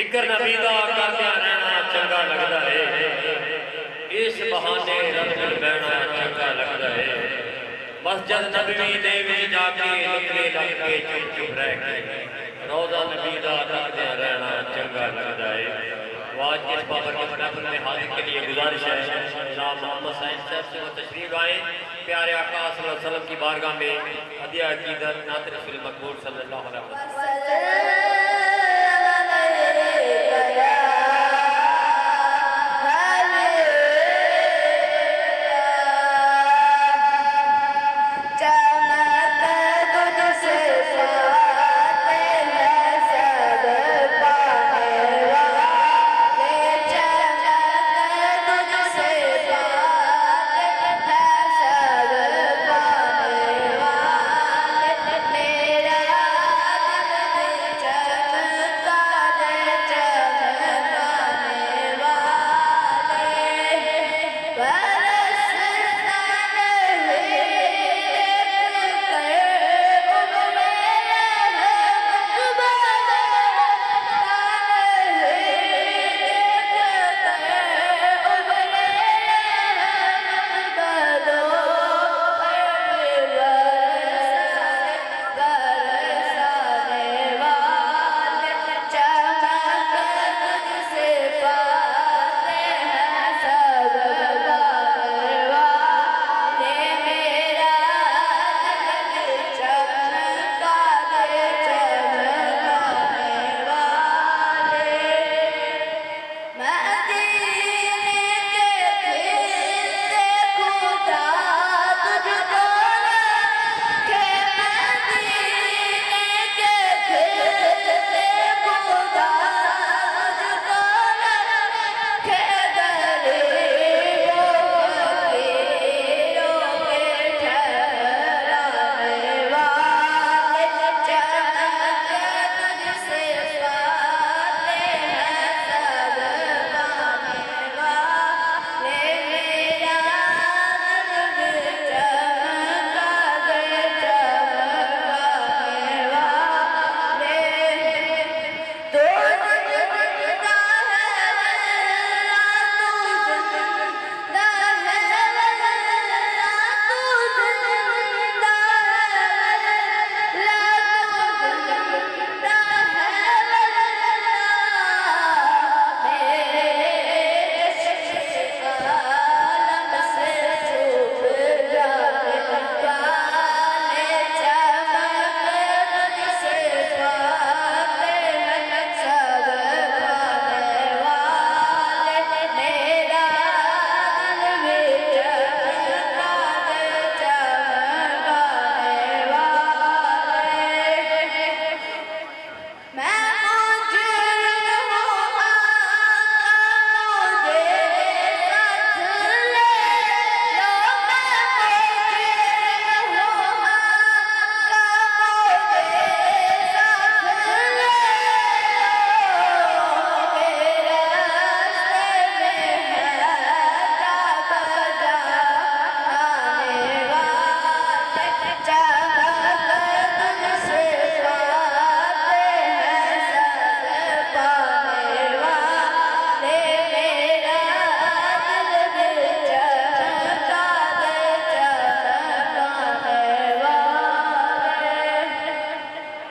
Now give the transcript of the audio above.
जिक्र नबी दा करदे रहना चंगा लगदा है, इस बहाने रब नाल बहना चंगा लगदा है। मस्जिद नबवी दे विच जाके लुके लग के चुप चुप रह के रोज़ा नबी दा करदे रहना चंगा लगदा है। आज इस बाबर के महफिल में हाजिर के लिए गुजारिश है जनाब मोहम्मद साहिब साहब से वो तशरीफ लाएं, प्यारे आका सल्लल्लाहु अलैहि वसल्लम की बारगाह में हदिया अकीदत नात रसूल मकबूल सल्लल्लाहु अलैहि वसल्लम।